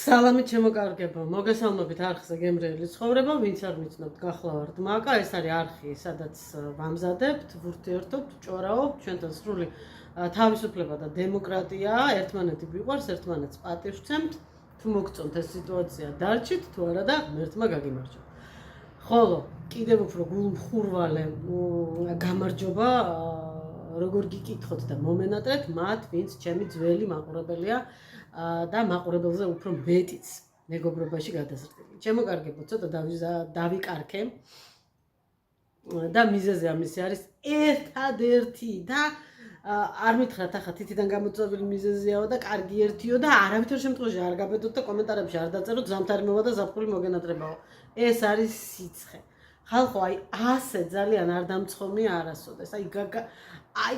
სალამი ჩემოკარგებო, მოგესალმებით არხზე გემრიელი ცხოვრება, ვინც არ მიცნობთ გახლავართ მაკა, ეს არის არხი, სადაც ვამზადებთ, ვურთიერთობთ, ჭორაობთ, ჩვენთან სრული თავისუფლება და დემოკრატიაა, ერთმანეთი ვიყვარს, ერთმანეთს პატივს ვცემთ, თუ მოგწონთ ეს სიტუაცია დარჩით, თუ არა და ღმერთმა გაგიმარჯვა. ხოლო კიდევ უფრო გულმხურვალე გამარჯობა როგორ გიკითხოთ და მომენატრეთ მათ, ვინც ჩემი ძველი მაყურებელია და მაყურებელზე უფრო მეტიც მეგობრობაში გადაზრდილი. ჩემოკარგებო, ცოტა დავიკარქე და მიზეზი ამისი არის ერთადერთი და არ მითხრათ ახლა თითიდან გამოწვეული მიზეზიაო და კარგი ერთიო და არავითარ შემთხვევაში არ გაბედოთ და კომენტარებში არ დაწეროთ ზამთარი მოვა და ზაფხული მოგენატრებაო. ეს არის სიცხე. ხალხო აი ასე ძალიან არ დამცხომია არასოდეს. აი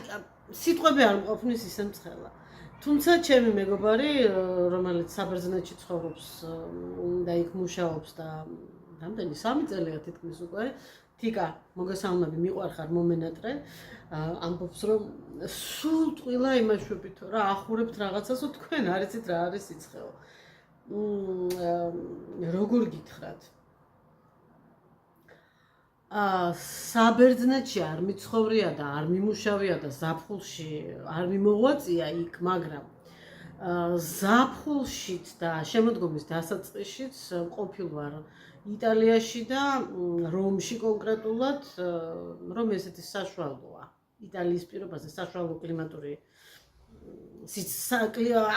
სიტყვები არ მყოფნის ისე მცხელა. თუმცა ჩემი მეგობარი, რომელიც საბერძნეთში ცხოვრობს და იქ მუშაობს და რამდენი 3 წელია თითქმის უკვე, თიკა, მოგესალმები, მიყვარხარ მომენატრე, ამბობს რომ სულ ტყილა იმაშვებითო რა, ახურებთ რაღაცასო, თქვენ არ იცით რა არის სიცხეო. როგორ გითხრათ? საბერძნეთში არ მიცხოვრია და არ მიმუშავია და ზაფხულში არ მიმოღვაწია იქ, მაგრამ ზაფხულშიც და შემოდგომის დასაწყისშიც ყოფილ ვარ იტალიაში და რომში კონკრეტულად, რომ ესეთი საშუალოა. იტალიის პირობაზე საშუალო კლიმატური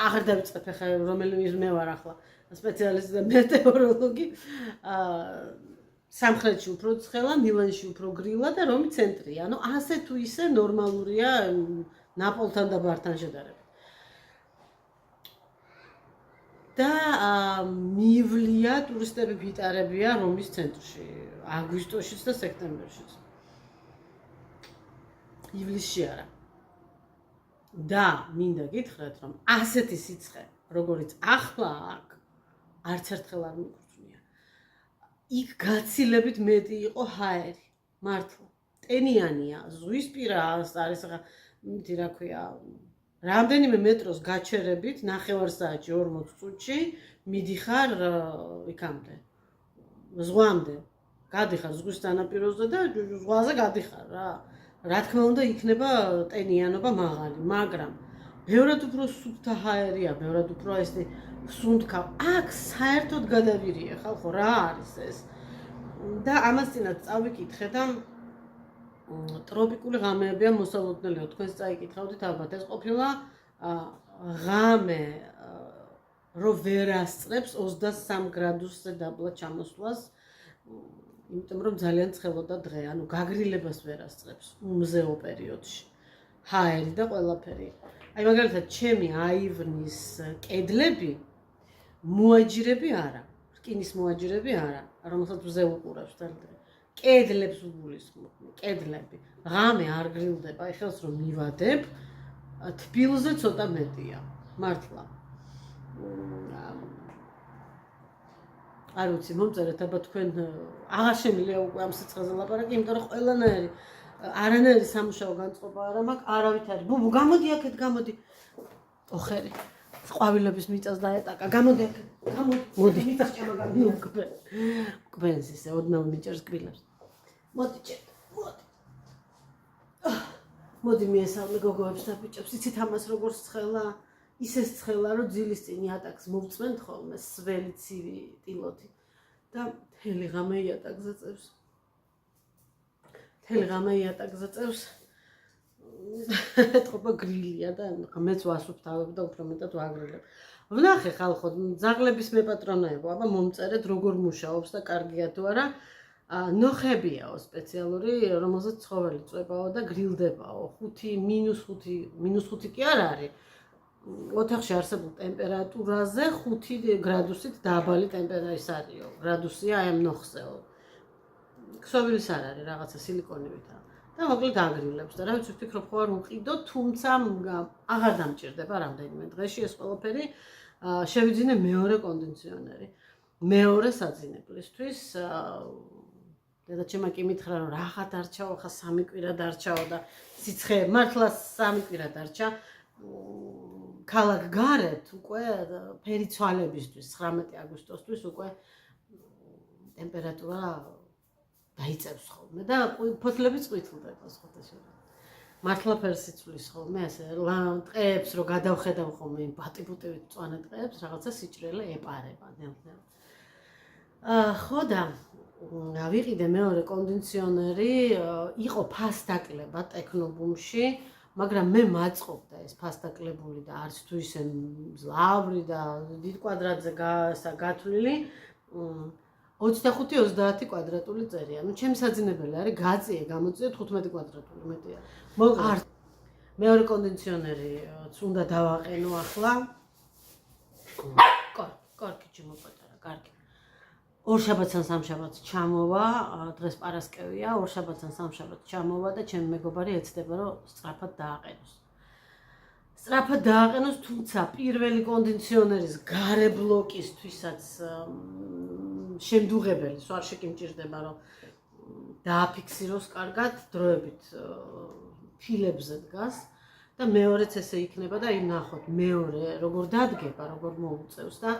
აღარ დავიწყებ ახლა რომელიმე მე ვარ ახლა სპეციალისტი და მეტეოროლოგი. სამხრეთში უფრო ცხელა, მილანში უფრო გრილა და რომი ცენტრია. ანუ ასე თუ ისე ნორმალურია ნაპოლთან და ბართან შედარებით. და მივლია ტურისტები ვიტარებია რომის ცენტრში, აგვისტოშიც და სექტემბერშიც. ივლისში არა. და მინდა გითხრათ, რომ ასეთი სიცხე, როგორიც ახლა აქ, არც ერთხელ არ მიგვრწმია. იქ გაცილებით მეტი იყო ჰაერი, მართლა. ტენიანია, ზღვისპირა არის ახლა, მითი რა ქვია, რამდენიმე მეტროს გაჩერებით, 9 საათში 40 წუთში მიდიხარ იქამდე, ზღვამდე. გადიხარ ზღვის სანაპიროზე და ზღვაზე გადიხარ რა. რა თქმა უნდა, იქნება ტენიანობა მაღალი, მაგრამ ბევრად უფრო სუფთა ჰაერია, ბევრად უფრო ესე სუნთქა. აქ საერთოდ გადავირიე ხალხო, რა არის ეს? და ამას წინათ წავიკითხე და ტროპიკული ღამეებია მოსალოდნელიო. თქვენს წაიკითხავდით ალბათ, ეს ყოფილა ღამე, რომ ვერ ასწრებს 23 გრადუსზე დაბლა ჩამოსვლას, იმიტომ რომ ძალიან ცხელოდა დღე, ანუ გაგრილებას ვერ ასწრებს უმზეო პერიოდში. ჰაერი და ყველაფერი. აი მაგალითად, ჩემი აივნის კედლები მოაჯირები არა, რკინის მოაჯირები არა, რომელსაც მზე უყურებს თელდრე. კედლებს უგულისხმობ, კედლები. ღამე არ გრილდება, აი ხელს რომ მივადებ, თბილზე ცოტა მეტია, მართლა. არ ვიცი, მომწერეთ, აბა თქვენ აღარ შემიძლია უკვე ამ სიცხეზე ლაპარაკი, იმიტომ რომ ყველანაირი არანაირი სამუშაო განწყობა არ მაქვს, არავით არის. ბუბუ, გამოდი აქეთ, გამოდი. ოხერი, ყვავილების მიწას დაეტაკა, გამოდი აქეთ, გამოდი. მოდი, მიწასჭამა გამოდი. კვენს ისე ოდნავ მიჭერს კბილებს. მოდი ჭერ, მოდი. მოდი მიესალმე გოგოებს და ბიჭებს, იცით ამას როგორ ცხელა? ისე ცხელა, რომ ძილის წინ იატაკს მოვწმენთ ხოლმე, სველი ცივი ტილოთი და მთელი ღამე იატაკზე წევს. მთელი ღამე იატაკზე წევს. ეთყობა გრილია და მეც ვასუფთავებ და უფრო მეტად ვაგრილებ. ვნახე ხალხო, ძაღლების მეპატრონეებო, აბა მომწერეთ როგორ მუშაობს და კარგია თუ არა. ნოხებიაო სპეციალური, რომელზეც ცხოველი წვებაო და გრილდებაო. 5 კი არ არის. ოთახში არსებულ ტემპერატურაზე 5 გრადუსით დაბალი ტემპერატურა გრადუსია აი ამ ნოხზეო. ქსოვილის არ არის, რაღაცა სილიკონივითა. და მოკლედ აგრილებს და რა ვიცი, ვფიქრობ ხო არ უყიდო, თუმცა აღარ დამჭირდება რამდენიმე დღეში ეს ყველაფერი. შევიძინე მეორე კონდიციონერი, მეორე საძინებლისთვის. დედაჩემმა კი მითხრა, რომ რაღა დარჩაო, ხა 3 კვირა დარჩაო და სიცხე მართლა 3 კვირა დარჩა. ქალაქ გარეთ უკვე ფერი ცვალებისთვის 19 აგვისტოსთვის უკვე ტემპერატურა დაიწევს ხოლმე და ფოთლები წვითლდება სხვადასხვა. მართლა ფერს იცვლის ხოლმე ასე ტყეებს რო გადავხედავ ხოლმე იმ ბატიბუტებით მწვანე ტყეებს რაღაცა სიჭრელე ეპარება ნელ-ნელა. ხო და ვიყიდე მეორე კონდიციონერი იყო ფასდაკლება ტექნობუმში, მაგრამ მე მაწყობდა ეს ფასდაკლებული და არც თუ ისე მძლავრი და დიდ კვადრატზე გათვლილი 25-30 კვადრატული წერია. ნუ ჩემი საძინებელი არის გაწიე გამოწიე 15 კვადრატული მეტია. მოგარ მეორე კონდიციონერიც უნდა დავაყენო ახლა. კარგი მოპატარა, კარგი. ორშაბათს ან სამშაბათს ჩამოვა, დღეს პარასკევია, ორშაბათს ან სამშაბათს ჩამოვა და ჩემი მეგობარი ეცდება რომ სწრაფად დააყენოს. სწრაფად დააყენოს, თუმცა პირველი კონდიციონერის გარე ბლოკისთვისაც შემდუღებელი არ შეგიმჭირდება რომ დააფიქსიროს კარგად, დროებით ფილებზე დგას და მეორეც ესე იქნება და იმ ნახოთ მეორე როგორ დადგება, როგორ მოუწევს და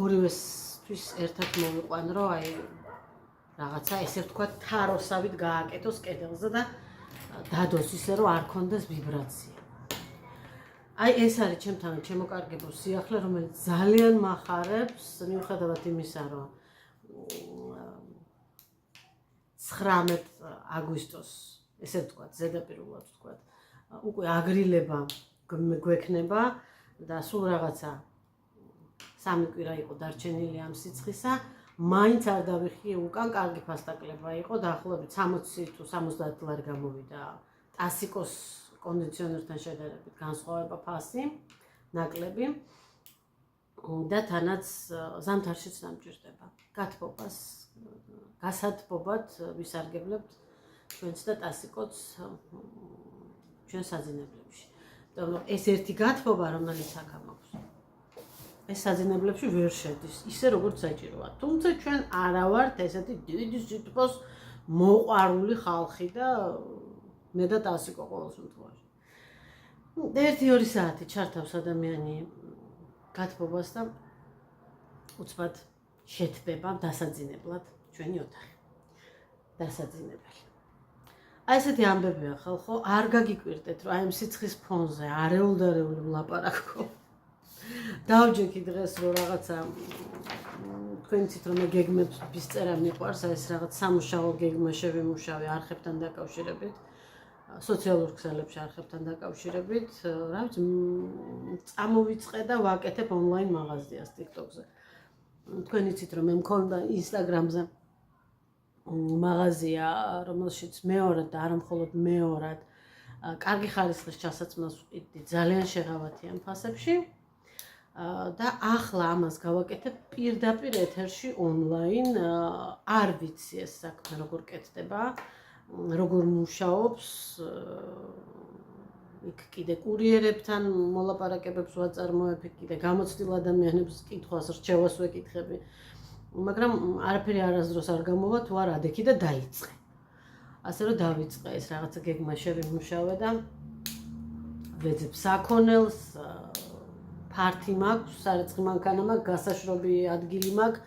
ორივესთვის ერთად მოვიყვან რომ აი რაღაცა ესე ვთქვათ თაროსავით გააკეთოს კედელზე და დადოს ისე რომ არ ქონდეს ვიბრაცია. აი ეს არის ჩემთან შემოკარგებულ სიახლე, რომელიც ძალიან მახარებს, მიუხედავად იმისა, რომ 19 აგვისტოს, ესე ვთქვათ, ზედაპირულად ვთქვათ, უკვე აგრილება გვექნება და სულ რაღაცა 3 კვირა იყო დარჩენილი ამ სიცხისა, მაინც არ დავიხიე უკან, კარგი ფასდაკლება იყო, დაახლოებით 60 თუ 70 ლარი გამოვიდა ტასიკოს კონდიციონერთან შედარებით განსხვავება ფასი, ნაკლები და თანაც ზამთარშიც დამჭირდება. გათბობას, გასათბობად ვისარგებლებთ ჩვენც და ტასიკოც ჩვენ საძინებლებში. ეს ერთი გათბობა, რომელიც აქ მაქვს. ეს საძინებლებში ვერ შედის, ისე როგორც საჭიროა. თუმცა ჩვენ არა ვართ ესეთი დიდი სიტყვას მოყვარული ხალხი და მე და ტასიკო ყოველ შემთხვევაში. 1-2 საათი ჩართავს ადამიანი გათბობას და უცბად შეთბება დასაძინებლად ჩვენი ოთახი. დასაძინებელი. აი ესეთი ამბებია ხალხო, არ გაგიკვირდეთ რომ აი ამ სიცხის ფონზე არეულდარეული ვლაპარაკო. დავჯექი დღეს რომ რაღაცა თქვენ იცით რომ მე გეგმებს ვისწერა მიყვარს, ეს რაღაც სამუშაო გეგმა შევიმუშავე არხებთან დაკავშირებით. სოციალურ ქსელებში არხებთან დაკავშირებით, რა ვიცი, წამოვიწყე და ვაკეთებ ონლაინ მაღაზიას TikTok-ზე. თქვენ იცით რომ მე მქონდა Instagram-ზე მაღაზია, რომელშიც მეორად და არა მხოლოდ მეორად კარგი ხარისხის ჩასაცმელს ვყიდდი ძალიან შეღავათი ამ ფასებში. და ახლა ამას გავაკეთებ პირდაპირ ეთერში ონლაინ, არ ვიცი ეს საქმე როგორ კეთდება. როგორ მუშაობს, იქ კიდე კურიერებთან მოლაპარაკებებს ვაწარმოებ, კიდე გამოცდილ ადამიანებს კითხვას რჩევას ვეკითხები, მაგრამ არაფერი არასდროს არ გამოვა თუ არ ადექი და დაიწყე. ასე რომ დავიწყე ეს რაღაცა გეგმა შევიმუშავე და ვეძებ საქონელს, ფართი მაქვს, სარეცხი მანქანა მაქვს, გასაშრობი ადგილი მაქვს,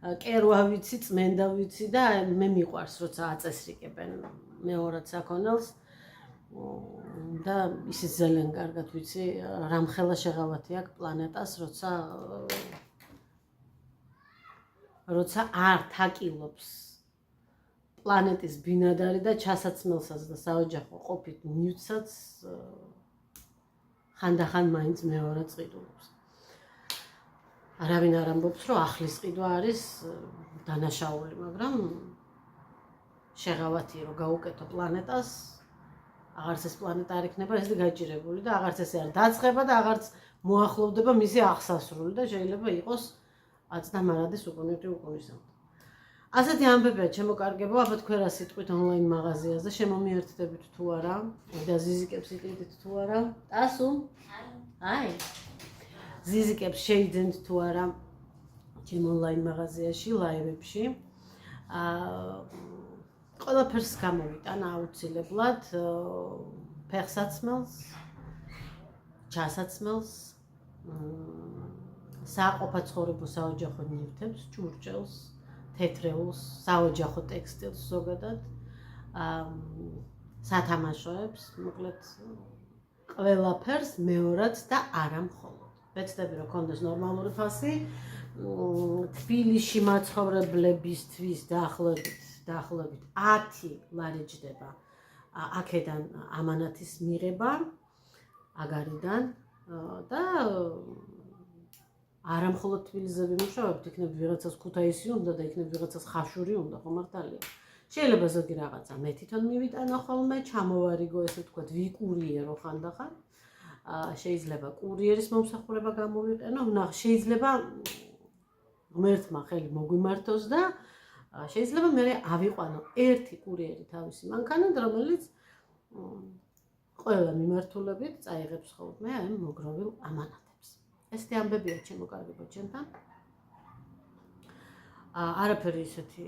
კერვა ვიცი, წმენდა ვიცი და მე მიყვარს როცა აწესრიგებენ მეორად საქონელს და ისიც ძალიან კარგად ვიცი რამხელა შეღავათი აქვს პლანეტას, როცა არ თაკილობს პლანეტის ბინადარი და ჩასაცმელსაც და საოჯახო ყოფით ნივთსაც ხანდახან მაინც მეორად წვიდულობს. არავინ არ ამბობს, რომ ახლის ყიდვა არის დანაშაული, მაგრამ შეღავათი რომ გაუკეთო პლანეტას, აღარც ეს პლანეტა არ იქნება ესე გაჭირებული და აღარც ესე არ დაწყება და აღარც მოახლოვდება მისი აღსასრული და შეიძლება იყოს აწნამარადეს უკუნეთი უკუნისამდე. ასეთი ამბებია შემოკარგებო, აბა თქვენ რა სიტყვით ონლაინ მაღაზიაზე შემომიერთდებით თუ არა და ზიზიკებს იყიდით თუ არა? ტასუ? აი. ზიზიკებს შეიძენთ თუ არა ჩემ ონლაინ მაღაზიაში, ლაივებში. ყველაფერს გამოვიტან აუცილებლად, ფეხსაცმელს, ჩასაცმელს, საყოფა ცხოვრებულ საოჯახო ნივთებს, ჭურჭელს, თეთრეულს, საოჯახო ტექსტილს ზოგადად, სათამაშოებს, მოკლედ ყველაფერს მეორად და არა მხოლოდ. ვეცდები რომ კონდეს ნორმალური ფასი, თბილისში მაცხოვრებლებისთვის დაახლოებით 10 ლარი ჯდება აქედან ამანათის მიღება აგარიდან და არა მხოლოდ თბილისზე ვიმუშავებთ, იქნებ ვიღაცას ქუთაისი უნდა და იქნებ ვიღაცას ხაშური უნდა, ხო მართალია? შეიძლება ზოგი რაღაცა მე თვითონ მივიტანო ხოლმე, ჩამოვარიგო ესე ვთქვათ, ვიკურიერო ხანდახან. შეიძლება კურიერის მომსახურება გამოვიყენო, შეიძლება ღმერთმა ხელი მოგვიმართოს და შეიძლება მე ავიყვანო ერთი კურიერი თავისი მანქანად, რომელიც ყველა მიმართულებით წაიღებს ხოლმე აი მოგროვილ ამანათებს. ესეთი ამბებია ჩემო კარგებო ჩემთან. არაფერი ისეთი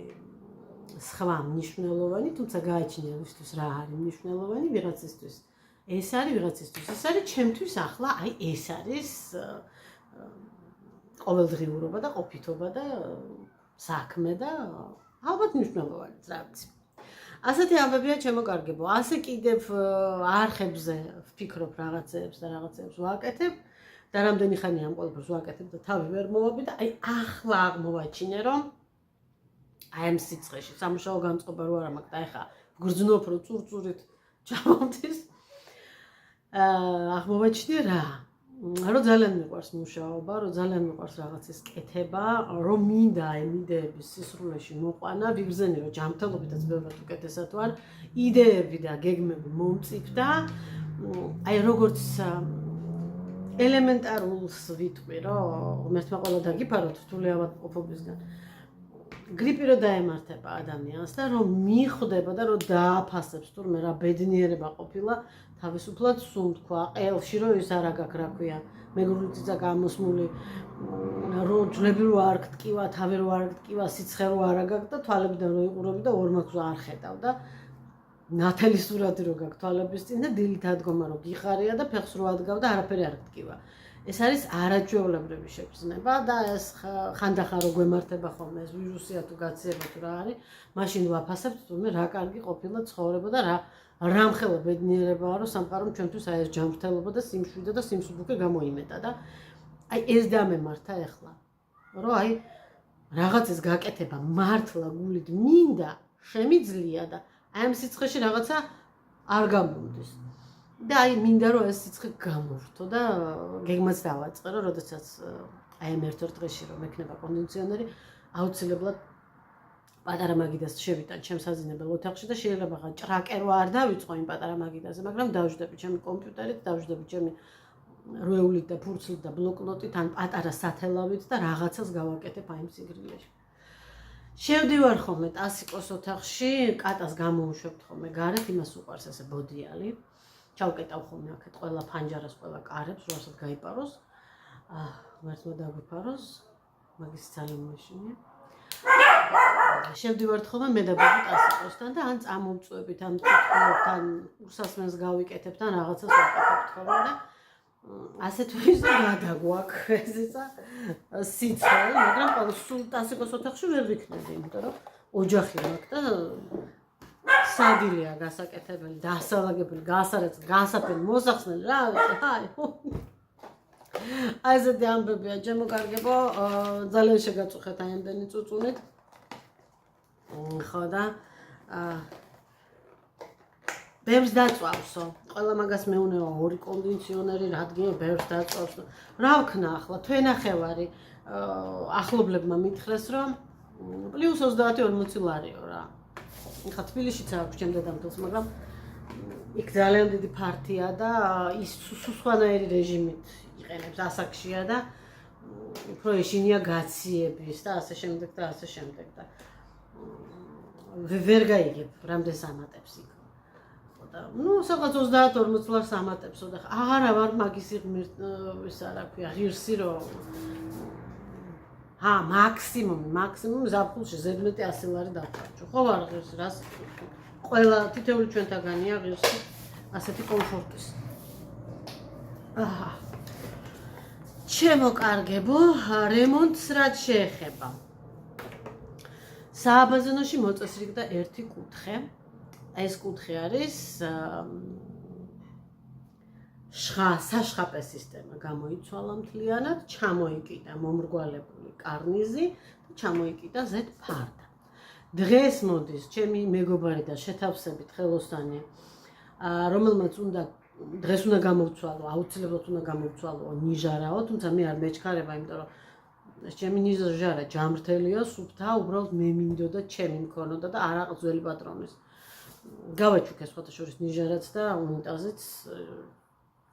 სხვა მნიშვნელოვანი, თუმცა გააჩნია ვისთვის რა არის მნიშვნელოვანი ვიღაცისთვის. ეს არის ვიღაცისთვის, ეს არის ჩემთვის ახლა, აი ეს არის ყოველდღიურობა და ყოფითობა და საქმე და ალბათ მნიშვნელოვანიც რა ვიცი. ასეთი ამბებია ჩემო კარგებო. ასე კიდევ არხებზე ვფიქრობ რაღაცეებს და რაღაცეებს ვაკეთებ და რამდენი ხანია ამ ყველაფერს ვაკეთებ და თავი ვერ მოვაბი და აი ახლა აღმოვაჩინე რომ აი ამ სიცხეში სამუშაო განწყობა რო არა მაქვს და ეხა გრძნობ რომ წურწურით ჩამოვდის. აღმოვაჩინე რომ ძალიან მიყვარს მუშაობა, რომ ძალიან მიყვარს რაღაცის კეთება, რომ მინდა აი იდეების სისრულეში მოყვანა, ვიბრძენი რომ ჯანმრთელობითაც ბევრად უკეთესად ვარ, იდეები და გეგმები მომწიფდა, აი როგორც ელემენტარულს ვიტყვი, რომ ღმერთმა ყველა დაგიფაროთ რთული ავადმყოფობისგან. გრიპი რო დაემართება ადამიანს და რომ მიხვდება და რომ დააფასებს თურმე რა ბედნიერება ყოფილა თავისუფლად სუნთქვა ყელში რომ ის არა გაქვს რა ქვია მეგრული წიწა გამოსმული რომ ძვლები რო არ გტკივა თავი რო არ გტკივა სიცხე რო არა გაქვს და თვალებიდან რო იყურები და ორმაგს არ ხედავ და ნათელი სურათი რო გაქვს თვალების წინ და დილით ადგომა რო გიხარია და ფეხს რო ადგავ და არაფერი არ გტკივა. ეს არის არაჩვეულებრივი შეგრძნება და ეს ხანდახან რო გვემართება ხოლმე ეს ვირუსია თუ გაციება თუ რა არის, მაშინ ვაფასებთ თუმე რა კარგი ყოფილა ცხოვრება და რა მხელა ბედნიერებაა რომ სამყარომ ჩვენთვის აი ეს ჯანმრთელობა და სიმშვიდე და სიმსუბუქე გამოიმეტა და აი ეს დამემართა ეხლა რომ აი რაღაცის გაკეთება მართლა გულით მინდა შემიძლია და აი ამ სიცხეში რაღაცა არ გამომდის. და აი მინდა რომ ეს სიცხე გამოვრთო და გეგმაც დავაწყერო, როდესაც აი ამ ერთ-ერთ დღეში რომ ექნება კონდიციონერი, აუცილებლად პატარა მაგიდას შევიტან ჩემს საძინებელ ოთახში და შეიძლება ხან ჭრაკერო არ დავიწყო იმ პატარა მაგიდაზე, მაგრამ დავждები ჩემი კომპიუტერით, დავждები ჩემი როეულით და ფურცლით და ბლოკნოტით ან პატარა სათელავით და რაღაცას გავაკეთებ აი ამ სიგრილეში. შევდივარ ხოლმე ტასიკოს ოთახში, კატას გამოუშვებთ ხოლმე გარეთ, იმას უყვარს ესე ბოდიალი. ჩავკეტავ ხოლმე აქეთ ყველა ფანჯარას, ყველა კარებს, როასაც გაიპაროს. ღმერთმა დაგვიფაროს, მაგის ძალიან მეშინია. შევდივართ ხოლმე მე და ბაბუ ტასიკოსთან და ან წამოვწვევით, ან ვთქვით, ან ურსასმენს გავიკეთებთ, ან რაღაცას ვაკეთებთ ხოლმე და ასე თუ ისე გადაგვაქვს ესეცა სიცხე, მაგრამ სულ ტასიკოს ოთახში ვერ ვიქნები, იმიტომ რომ ოჯახი მაქვს და სადილია გასაკეთებელი, დასალაგებელი, გასაფრენი, მოსახსნელი, რა ვიცი, აი. აი ესეთი ამბებია, ჩემო კარგებო, ძალიან შეგაწუხეთ აი ამდენი წუწუნით. ხო და ბევრს დაწვავსო. ყველა მაგას მეუნევა ორი კონდიციონერი, რადგან ბევრს დაწვავსო. რა ვქნა ახლა, თვენახევარი ახლობლებმა მითხრეს, რომ +30-40 ლარიო რა. ხა თბილისშიც აქვს ჩემ დედამთილს, მაგრამ იქ ძალიან დიდი ფართია და ის სხვანაირი რეჟიმით იყენებს ასაკშია და უფრო ეშინია გაციების და ასე შემდეგ და ასე შემდეგ და ვერ გაიგებ რამდენს ამატებს იქ. და ნუ სადღაც 30-40 ლარს ამატებსო და აღარა ვარ მაგის ის რა ქვია ღირსი რომ მაქსიმუმ ზაფხულში ზედმეტი 100 ლარი დავხარჯო. ხო ვარ ღირსი რას ყველა თითოეული ჩვენთაგანია ღირსი ასეთი კომფორტის. აჰა. შემოკარგებო, რემონტს რაც შეეხება. სააბაზანოში მოწესრიგდა ერთი კუთხე. ეს კუთხე არის საშხაპე სისტემა გამოიცვალა მთლიანად, ჩამოიკიდა მომრგვალებული კარნიზი და ჩამოიკიდა ზედ ფარდა. დღეს მოდის ჩემი მეგობარი და შეთავსებით ხელოსანი, რომელმაც დღეს უნდა გამოვცვალო, აუცილებლად უნდა გამოვცვალო ნიჟარაო, თუმცა მე არ მეჩქარება, იმიტომ რომ ჩემი ნიჟარა ჯამრთელია, სუფთა, უბრალოდ მე მინდოდა ჩემი მქონოდა და არა ძველი პატრონის. გავაჩუქე სხვათა შორის ნიჟარაც და უნიტაზიც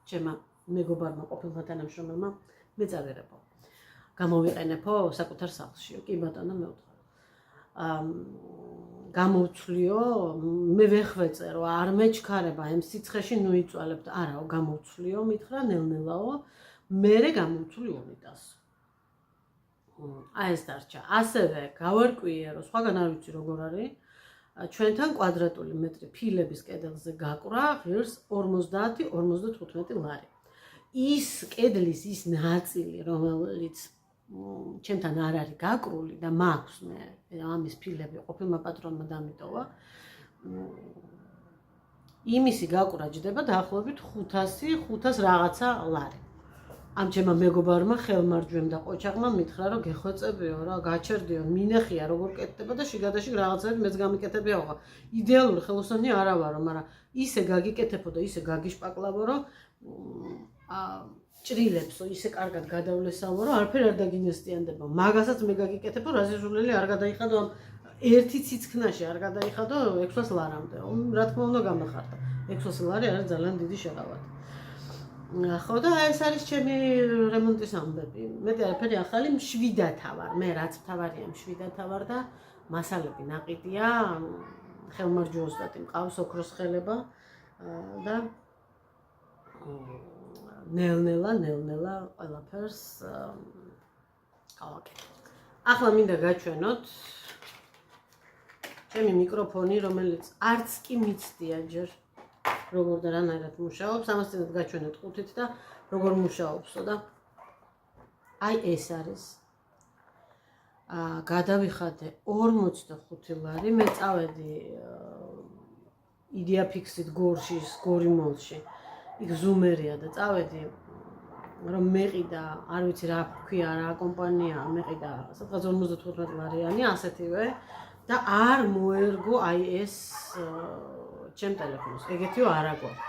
ჩემმა მეგობარმა ყოფილმა თანამშრომელმა მეწავერებო. გამოვიყენებო საკუთარ სახლშიო, კი ბატონო მეუთხარ. გამოვცვლიო, მე ვეხვეწერო, არ მეჩქარება, ამ სიცხეში ნუ იწვალებთ, არაო, გამოვცვლიო, მითხრა ნელ-ნელაო, მერე გამოვცვლი უნიტაზს. აი ეს დარჩა. ასევე გავარკვიე, რომ სხვაგან არ ვიცი როგორ არის, ჩვენთან კვადრატული მეტრი ფილების კედელზე გაკვრა ღირს 50-55 ლარი. ის კედლის ის ნაწილი, რომელიც ჩემთან არ არის გაკრული და მაქვს მე ამის ფილები ყოფილმა პატრონმა დამიტოვა. იმისი გაკვრა ჯდება დაახლოებით 500 რაღაცა ლარი. ამ ჩემმა მეგობარმა ხელმარჯვემ და ყოჩაღმა მითხრა, რომ გეხვეწებიო რა, გაჩერდიო, მინახია როგორ კეთდება და შიგადაში რაღაცები მეც გამიკეთებიაო. იდეალური ხელოსანი არა ვარო, მაგრამ ისე გაგიკეთებო და ისე გაგიშპაკლავო, რომ ჭრილებსო, ისე კარგად გადავლესავო, რომ არაფერი არ დაგინესტიანდება. მაგასაც მე გაგიკეთებო, რაზეჟულელი არ გადაიხადო ამ ერთი ციცქნაში არ გადაიხადო 600 ლარამდე. რა თქმა უნდა გამახარდა. 600 ლარი არის ძალიან დიდი შეღავათი. ხო და ეს არის ჩემი რემონტის ამბები. მე არაფერი ახალი მშვიდათა ვარ. მე რაც მთავარია მშვიდათა ვარ და მასალები ნაყიდია. ხელმარჯვე ოსტატი მყავს, ოქროს ხელება და ნელ-ნელა ყველაფერს გავაკეთე. ახლა მინდა გაჩვენოთ ჩემი მიკროფონი, რომელიც არც კი მიცდია ჯერ როგორ და რანაირად მუშაობს, ამასთანავე გაჩვენეთ ყუთით და როგორ მუშაობსო და აი ეს არის. გადავიხადე 45 ლარი, მე წავედი იდეაფიქსით გორში, გორი მოლში. იქ ზუმერია და წავედი რომ მეყიდა, არ ვიცი რა ქვია, რა კომპანია, მეყიდა სადღაც 55 ლარიანი, ასეთივე და არ მოერგო აი ეს ჩემ ტელეფონს. ეგეთიო არა გვაქვს.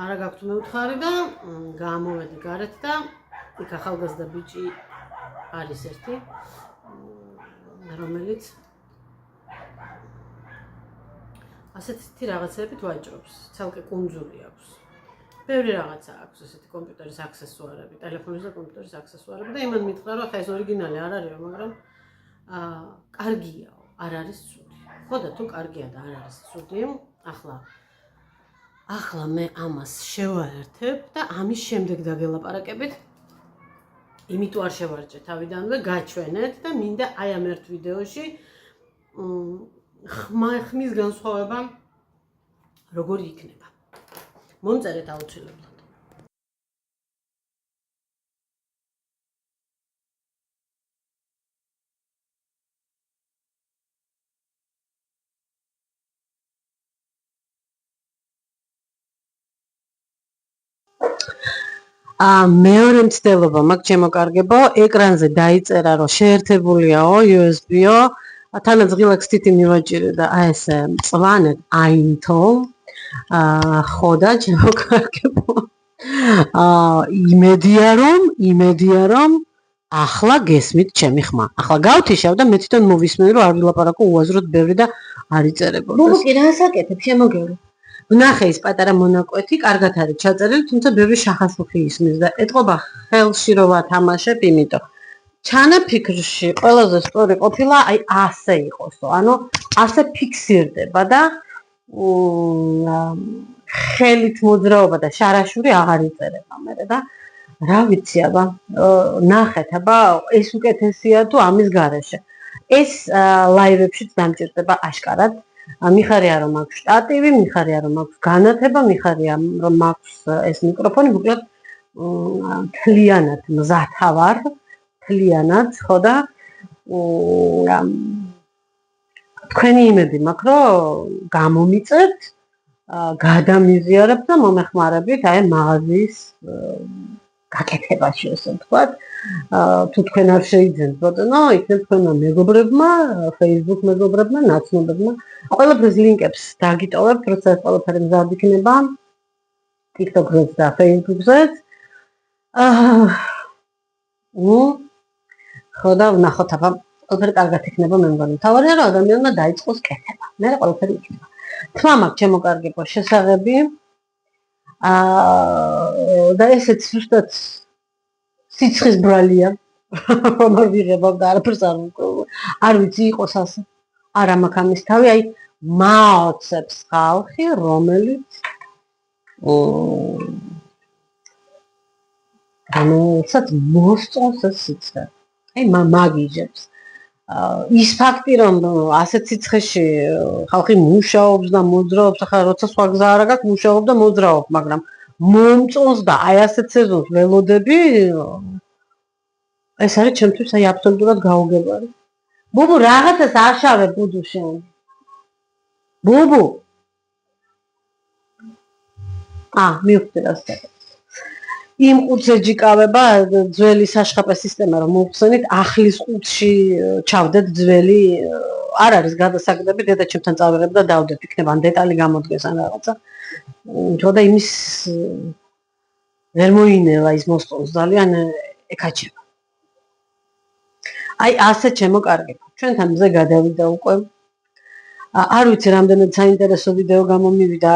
არა გაქვთ მეუთხარი და გამოვედი გარეთ და იქ ახალგაზრდა ბიჭი არის ერთი, რომელიც ასეთი რაღაცებით ვაჭრობს, ცალკე კუნძული აქვს. ბევრი რაღაცა აქვს ესეთი კომპიუტერის აქსესუარები, ტელეფონის და კომპიუტერის აქსესუარები და იმან მითხრა, რომ ხა ეს ორიგინალი არ არისო, მაგრამ კარგიაო, არ არის ცუდი. ხო და თუ კარგია და არ არის ცუდი, ახლა მე ამას შევაერთებ და ამის შემდეგ დაგელაპარაკებით. იმიტომ არ შევარჯე თავიდანვე, გაჩვენეთ და მინდა აი ამ ერთ ვიდეოში ხმის განსხვავება როგორი იქნება. მომწერეთ აუცილებლად. მეორე მცდელობა მაქვს შემოკარგებო, ეკრანზე დაიწერა რომ შეერთებულია USB-ო, თანაც ღილაკს თითი მივაჭირე და აი ეს მწვანედ აინთო. ხო და შემოკარგებო. იმედია რომ ახლა გესმით ჩემი ხმა. ახლა გავთიშავ და მე თვითონ მოვისმენ რომ არ ვილაპარაკო უაზროდ ბევრი და არ იწერებოდეს. ბუბუ კი რას აკეთებ შემოგევლო? ვნახე ის პატარა მონაკვეთი, კარგად არის ჩაწერილი, თუმცა ბევრი შახაშუხი ისმის და ეტყობა ხელში რომ ვათამაშებ, იმიტომ ჩანაფიქრში ყველაზე სწორი ყოფილა აი ასე იყოსო, ანუ ასე ფიქსირდება და ხელით მოძრაობა და შარაშური აღარ იწერება მერე და რა ვიცი აბა, ნახეთ აბა ეს უკეთესია თუ ამის გარეშე. ეს ლაივებშიც დამჭირდება აშკარად. მიხარია რომ აქვს შტატივი, მიხარია რომ აქვს განათება, მიხარია რომ აქვს ეს მიკროფონი, მოკლედ თლიანად მზათა ვარ, თლიანად, ხო და თქვენი იმედი მაქვს, რომ გამომიწევთ, გადამიზიარებთ და მომეხმარებით აი მაღაზიის გაკეთებაში, ესე ვთქვათ. თუ თქვენ არ შეიძენთ ბატონო, იქნებ თქვენმა მეგობრებმა, Facebook მეგობრებმა, ნაცნობებმა, ყველაფრის ლინკებს დაგიტოვებთ, როცა ეს ყველაფერი მზად იქნება, TikTok-ზეც და Facebook-ზეც. ხო და ვნახოთ აბა, ყველაფერი კარგად იქნება, მე მგონი. მთავარია რომ ადამიანმა დაიწყოს კეთება. მე ყველაფერი იქნება. თმა მაქვს ჩემო კარგებო შესაღები. და ესეც ზუსტად სიცხის ბრალია, რომ არ ვიღებავ და არაფერს არ ვიცი იყოს ასე. არა მაქვს ამის თავი, აი მაოცებს ხალხი, რომელსაც მოსწონს ეს სიცხე. აი მაგიჟებს. ის ფაქტი რომ ასეთ სიცხეში ხალხი მუშაობს და მოძრაობს, ახლა როცა სხვა გზა არ აქვს, მუშაობ და მოძრაობ, მაგრამ მომწონს და აი ასეთ სეზონს ველოდები, ეს არის ჩემთვის აი აბსოლუტურად გაუგებარი. ბუბუ, რაღაცას აშავე ბუდუ შენ. ბუბუ. მივხვდი რა სწორად. იმ ყუთს ეჯიკავება ძველი საშხაპე სისტემა რომ მოვხსენით, ახლის ყუთში ჩავდეთ ძველი, არ არის გადასაგდები, დედაჩემთან წავიღებ და დავდებ, იქნება ან დეტალი გამოდგეს ან რაღაცა. ხო და იმის ვერ მოინელა ის მოსწონს ძალიან ეკაჩება. აი ასე ჩემო კარგებო, ჩვენთან მზე გადავიდა უკვე. არ ვიცი რამდენად საინტერესო ვიდეო გამომივიდა,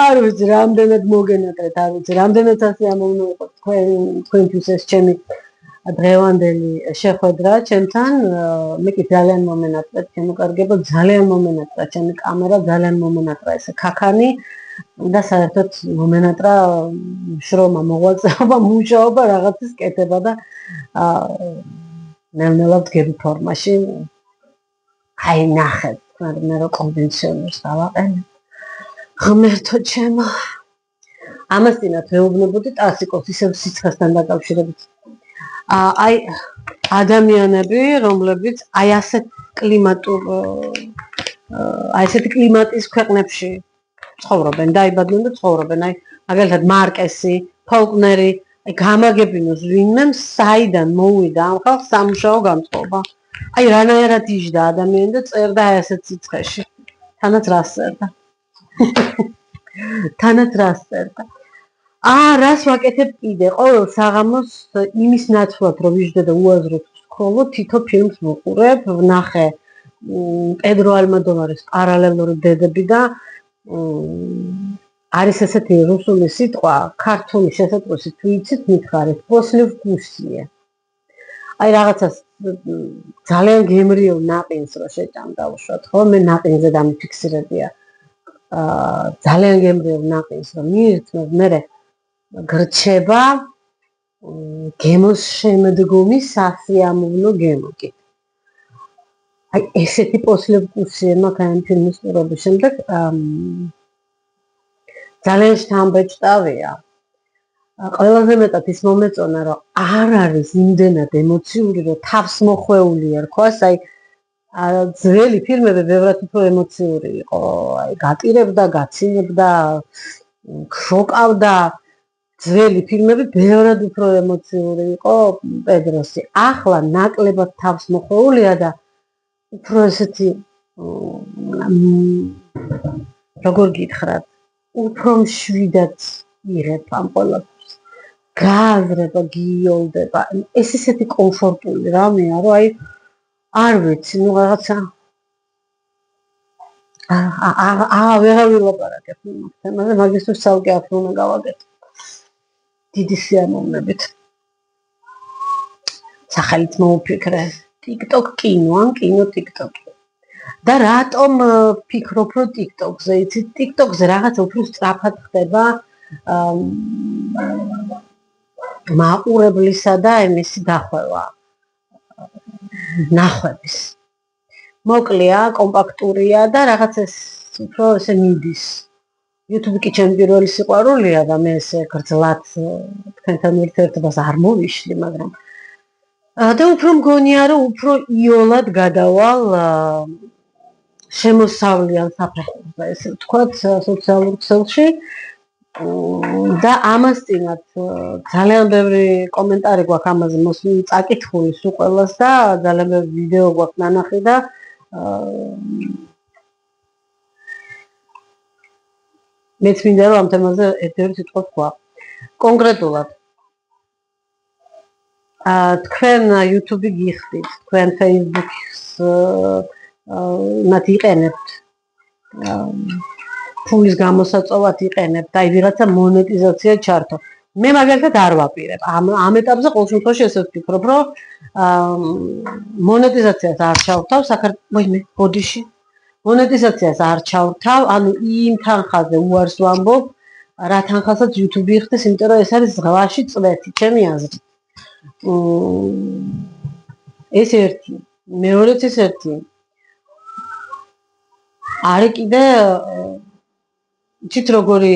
არ ვიცი რამდენად მოგენატრეთ, არ ვიცი რამდენად ასე ამოვნოიყოთ თქვენთვის ეს ჩემი დღევანდელი შეხვედრა ჩემთან. მე კი ძალიან მომენატრეთ ჩემო კარგებო, ძალიან მომენატრა ჩემი კამერა, ძალიან მომენატრა ეს ქაქანი და საერთოდ მომენატრა შრომა, მოღვაწეობა, მუშაობა, რაღაცის კეთება და ნელ-ნელა ვდგები ფორმაში. აი ნახეთ, მე რო კონვენციონერს დავაყენებ. ღმერთო ჩემო. ამას წინათ ვეუბნებოდი ტასიკოს ისევ სიცხესთან დაკავშირებით. აი ადამიანები, რომლებიც აი ასეთ კლიმატურ აი ესეთი კლიმატის ქვეყნებში ცხოვრობენ, დაიბადნენ და ცხოვრობენ. აი მაგალითად მარკესი, ფოლკნერი, აი გამაგებინოს ვინმე საიდან მოვიდა ამ ხალხს სამუშაო გამწყობა. აი რანაირად იჯდა ადამიანი და წერდა აი ასეთ სიცხეში. თანაც რას წერდა. თანაც რას წერდა. რას ვაკეთებ კიდე? ყოველ საღამოს იმის ნაცვლად რომ ვიждე და უაზროდ ვსკროლო, თითო ფილმს ვუყურებ, ვნახე პედრო ალმოდოვარის პარალელური დედები და არის ესეთი რუსული სიტყვა, ქართული შესატყვისი თუ იცით, მითხარით, после вкусие. აი რაღაცას ძალიან გემრიელ ნაყინს რო შეჭამდა უშუალოდ, ხო? მე ნაყინზე დამიფიქსირებია. ძალიან გემრიელ ნაყინს რომ მიირთმევ, მე გრჩება გემოს შემდგომი სასიამოვნო გემო. აი ესეთი после вкусие მაქვს ამ ფილმის ყურების შემდეგ. ძალიან შთამბეჭდავია. ყველაზე მეტად ის მომეწონა, რომ არ არის იმდენად ემოციური, რომ თავს მოხვეული ერქვას, აი ძველი ფილმები ბევრად უფრო ემოციური იყო, აი გატირებდა, გაცინებდა, შოკავდა. ძველი ფილმები ბევრად უფრო ემოციური იყო პედროსი. ახლა ნაკლებად თავს მოხვეულია და უფრო ესეთი როგორ გითხრათ, უფრო მშვიდად იღებ ამ ყველაფერს. გააზრება, გიოლდება. ეს ისეთი კომფორტული რამეა, რომ აი არ ვიცი, ნუ რაღაცა ვეღარ ვილაპარაკებ თემაზე, მაგისთვის ცალკე აფრო უნდა გავაკეთო. დიდი სიამოვნებით. სახელით მოუფიქრე, TikTok კინო ან კინო TikTok. და რატომ ფიქრობ, რომ TikTok-ზე, იცით, TikTok-ზე რაღაცა უფრო სწრაფად ხდება მაყურებლისა და იმისი დახვევა. ნახვების. მოკლეა, კომპაქტურია და რაღაც ეს უფრო ესე მიდის. YouTube კი ჩემი პირველი სიყვარულია და მე ესე გრძლად თქვენთან ურთიერთობას არ მოვიშლი, მაგრამ და უფრო მგონია, რომ უფრო იოლად გადავალ შემოსავლიან საფეხურზე, ესე ვთქვათ, სოციალურ ქსელში და ამასწინათ ძალიან ბევრი კომენტარი გვაქვს ამაზე წაკითხული სულ ყველას და ძალიან ბევრი ვიდეო გვაქვს ნანახი და მეც მინდა რომ ამ თემაზე ერთ-ერთი სიტყვა ვთქვა. კონკრეტულად თქვენ YouTube-ი გიხდით, თქვენ Facebook-ს მათ იყენებთ. ფულის გამოსაწვევად იყენებთ, აი ვიღაცა მონეტიზაცია ჩართო. მე მაგალითად არ ვაპირებ. ამ ეტაპზე ყოველ შემთხვევაში ესე ვფიქრობ, რომ მონეტიზაციას არ ჩავთავ საქართველოს ბოდიში. მონეტიზაციას არ ჩავთავ, ანუ იმ თანხაზე უარს ვამბობ, რა თანხასაც YouTube იხდის, იმიტომ რომ ეს არის ზღვაში წვეთი, ჩემი აზრით. ეს ერთი, მეორეც ეს ერთი. არის კიდე იცით როგორი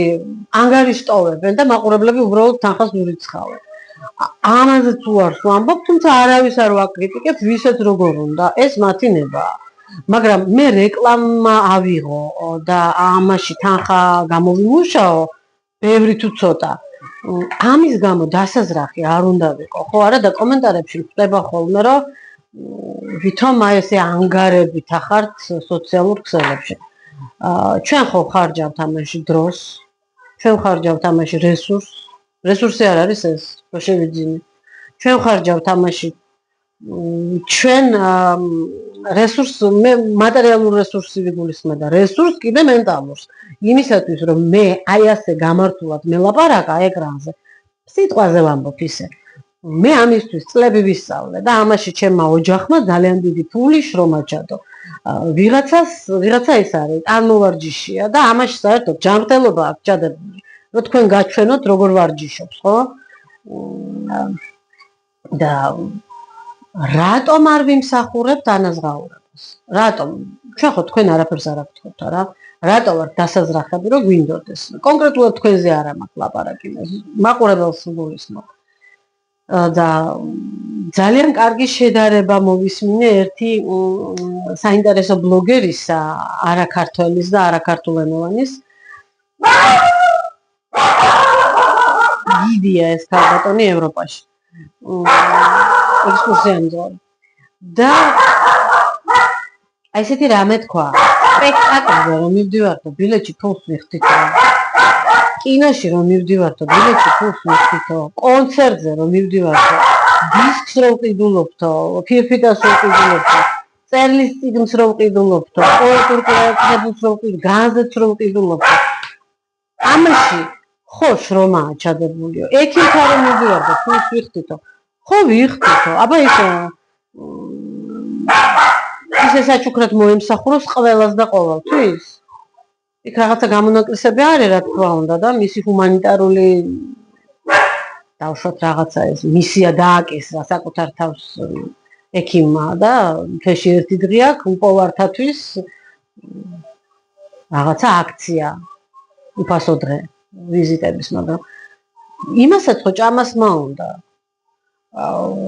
ანგარიშტოვებენ და მაყურებლები უბრალოდ თანხას ურიცხავენ. ამაზეც უარს ვამბობ, თუმცა არავის არ ვაკრიტიკებ, ვისაც როგორ უნდა, ეს მათი ნებაა. მაგრამ მე რეკლამა ავიღო და ამაში თანხა გამოვიმუშაო, ბევრი თუ ცოტა. ამის გამო დასაზრახი არ უნდა ვიყო, ხო არა და კომენტარებში ხდება ხოლმე, რომ ვითომ აი ესე ანგარებით ახართ სოციალურ ქსელებში. ჩვენ ხო ხარჯავთ ამაში დროს, ჩვენ ხარჯავთ ამაში რესურსი არ არის ეს, რომ შევიძინე. ჩვენ ხარჯავთ ამაში ჩვენ მე მატერიალურ რესურსს ვიგულისხმე და რესურსს კიდე მენტალურს. იმისათვის რომ მე აი ასე გამართულად მელაპარაკა ეკრანზე, სიტყვაზე ვამბობ ისე. მე ამისთვის წლები ვისწავლე და ამაში ჩემმა ოჯახმა ძალიან დიდი ფული შრომა ჩადო. ვიღაცა ის არის, წარმოვარჯიშია და ამაში საერთოდ ჯანმრთელობა აქვს ჩადებული. რომ თქვენ გაჩვენოთ როგორ ვარჯიშობს, ხო? და რატომ არ ვიმსახურებთ ანაზღაურებას? რატომ? ჩვენ ხო თქვენ არაფერს არ აღთქვით არა? რატო ვართ დასაზრახები რომ გვინდოდეს? კონკრეტულად თქვენზე არა მაქვს ლაპარაკი, მაყურებელს გულისხმობ. და ძალიან კარგი შედარება მოვისმინე ერთი საინტერესო ბლოგერისა, არაქართველის და არაქართულენოვანის. დიდია ეს ქალბატონი ევროპაში. ექსკურსიამდელი. და აი ესეთი რამე თქვა, სპექტაკლზე რომ მივდივარ და ბილეთში ფულს ვიხდითო. კინოში რომ მივდივარ და ბილეთში ფულს ვიხდითო, კონცერტზე რომ მივდივარ და დისკს რომ ვყიდულობთო, ფირფიტას რომ ვყიდულობთო, წერლის წიგნს რომ ვყიდულობთო, პოეტურ პროექტებს რომ ვყიდულობთო, გაზეთს რომ ვყიდულობთო. ამაში ხო შრომაა ჩადებულიო. ექიმთან რომ მივდივარ და ფულს ვიხდითო, ხო ვიხდითო, აბა ისე საჩუქრად მოემსახუროს ყველას და ყოველთვის. იქ რაღაცა გამონაკლისები არის, რა თქმა უნდა და მისი ჰუმანიტარული დავშვათ რაღაცა ეს მისია დააკისრა საკუთარ თავს ექიმმა და თეში ერთი დღე აქვს უპოვართათვის რაღაცა აქცია უფასო დღე ვიზიტების, მაგრამ იმასაც ხო ჭამას მაუნდა.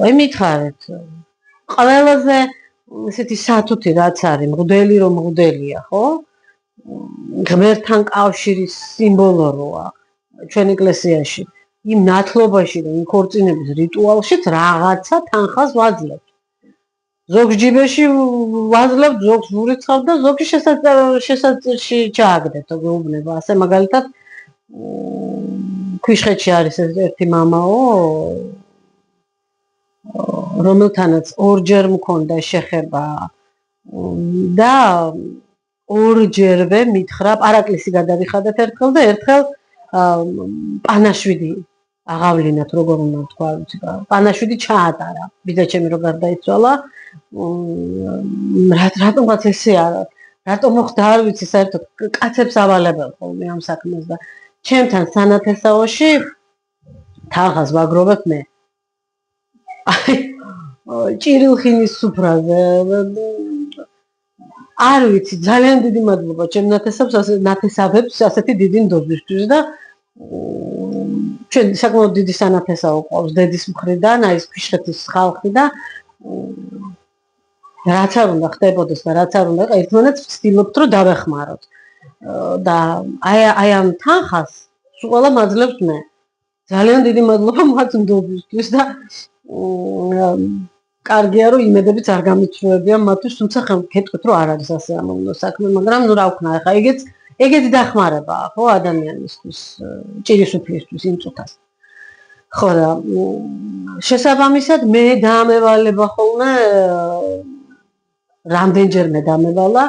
აი მითხარით, ყველაზე ესეთი სათუთი რაც არის, მღვდელი რომ მღვდელია, ხო? ღმერთთან კავშირის სიმბოლო როა ჩვენ ეკლესიაში. იმ ნათლობაში და იმ ქორწინების რიტუალშიც რაღაცა თანხას ვაძლევთ. ზოგს ჯიბეში ვაძლევთ, ზოგს ვურიცხავთ და ზოგი შესაძლოში ჩააგდებთ, გეუბნება. ასე მაგალითად ქვიშხეთში არის ერთი მამაო, რომელთანაც ორჯერ მქონდა შეხება და ორჯერვე მითხრა, პარაკლისი გადავიხადეთ ერთხელ და ერთხელ პანაშვიდი აღავლინათ, როგორ უნდა თქვა, პანაშვიდი ჩაატარა. ბიძაჩემი რო გარდაიცვალა, რატომღაც ესე არა, რატომ მოხდა არ ვიცი, საერთოდ კაცებს ავალებელ ხოლმე ამ საქმეს და ჩემთან სანათესაოში თანხას ვაგროვებ მე. აი ჭირილხინის სუფრაზე არ ვიცი, ძალიან დიდი მადლობა ჩემ ნათესავებს ასეთი დიდი ნდობისთვის და ჩვენ საკმაოდ დიდი სანათესაო ყავს დედის მხრიდან, აი ეს ფიშხეთის ხალხი და რაც არ უნდა ხდებოდეს და რაც არ უნდა, ერთმანეთს ვცდილობთ რომ დავეხმაროთ. და აი ამ თანხას სულ ყველა მაძლევთ მე. ძალიან დიდი მადლობა მათ ნდობისთვის და კარგია რომ იმედებიც არ გამიჩნევებიან მათთვის, თუმცა გეტყვით რომ არ არის ასე ამოვნო საქმე, მაგრამ ნუ რა ვქნა, ახლა ეგეთი დახმარებაა, ხო, ადამიანისთვის, ჭირისუფლისთვის იმ წუთას. ხო და შესაბამისად მე დამევალება ხოლმე რამდენჯერმე დამევალა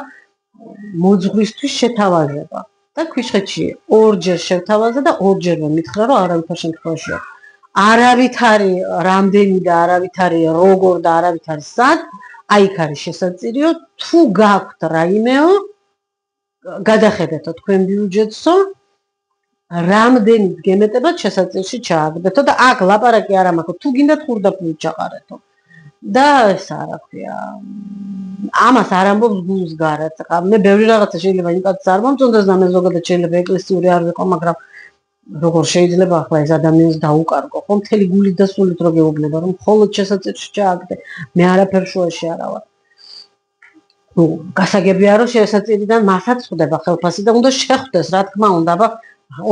მოძღვისთვის შეთავაზება და ქვიშხეთში ორჯერ შევთავაზე და ორჯერმე მითხრა რომ არავითარ შემთხვევაში არავითარი რამდენი და არავითარი როგორ და არავითარი სად აი იქ არის შესაძლიო თუ გაქვთ რაიმეო გადახედეთო თქვენ ბიუჯეტსო რამდენიც გემეტებათ შესაძლებელში ჩააგდეთო და აქ ლაპარაკი არ ამაქვს თუ გინდათ ხურდაფრით ჩაყარეთო და ეს რა ქვია ამას არ ამბობს გულს გარეთ. მე ბევრი რაღაცა შეიძლება იმკაც არ მომწონდეს და მე ზოგადად შეიძლება ეკლესიური არ ვიყო, მაგრამ როგორ შეიძლება ახლა ეს ადამიანს დაუკარგო, ხო? მთელი გულით და სულით რო გეუბნება, რომ მხოლოდ შესაძლებელში ჩააგდე. მე არაფერ შუაში არა ვარ. ნუ გასაგებია რომ შესაძლებელიდან მასაც ხვდება ხელფასი და უნდა შეხვდეს, რა თქმა უნდა, აბა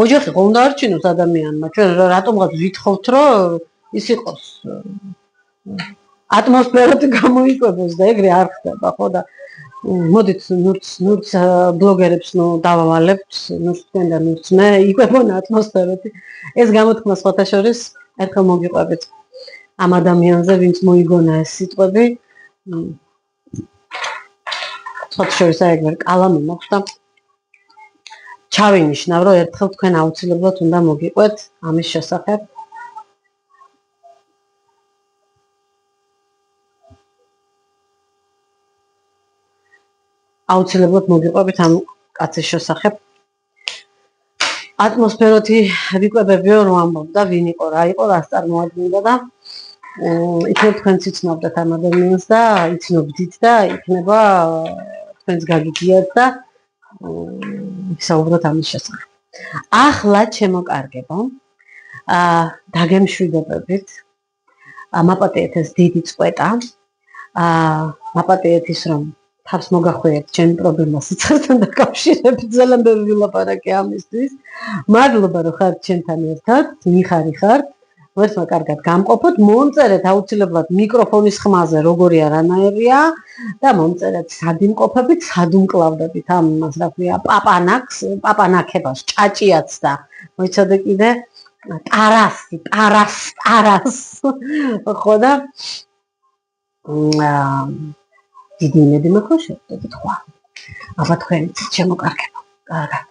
ოჯახი ხო უნდა არჩინოს ადამიანმა. ჩვენ რატომღაც ვითხოვთ რომ ის იყოს ატმოსფეროთ გამოიკვებოს და ეგრე არ ხდება, ხო და მოდით ნურც ბლოგერებს ნუ დავავალებთ, ნუ თქვენ და ნურც მე იკვებონ ატმოსფეროთი. ეს გამოთქმა სხვათა შორის ერთხელ მოგიყვებით ამ ადამიანზე, ვინც მოიგონა ეს სიტყვები. სხვათა შორის ეგრე კალამი მაქვს და ჩავინიშნავ, რომ ერთხელ თქვენ აუცილებლად უნდა მოგიყვეთ ამის შესახებ. აუცილებლად მოგიყვებით ამ კაცის შესახებ. ატმოსფეროთი ვიკვებებიო რომ ამბობდა ვინ იყო, რა იყო, რას წარმოადგენდა და იქნებ თქვენც იცნობდეთ ამ ადამიანს და იცნობდით და იქნება თქვენს გაგიგიათ და ვისაუბროთ ამის შესახებ. ახლა შემოკარგებო. დაგემშვიდობებით. მაპატიეთ ეს დიდი წყვეტა. მაპატიეთ ის რომ თავს მოგახვიეთ ჩემი პრობლემა სიცხესთან დაკავშირებით, ძალიან ბევრი ვილაპარაკე ამისთვის. მადლობა რომ ხართ ჩემთან ერთად, მიხარი ხართ. ვერცმა კარგად გამყოფოთ, მომწერეთ აუცილებლად მიკროფონის ხმაზე როგორია რანაირია და მომწერეთ სად იმყოფებით, სად უმკლავდებით ამ იმას, რა ქვია, პაპანაკებას, ჭაჭიაც და მოიცადე კიდე ტარას. ხო და დიდი იმედი მაქვს შევხვდებით ხვალ. აბა თქვენიც შემოკარგებო. კარგად.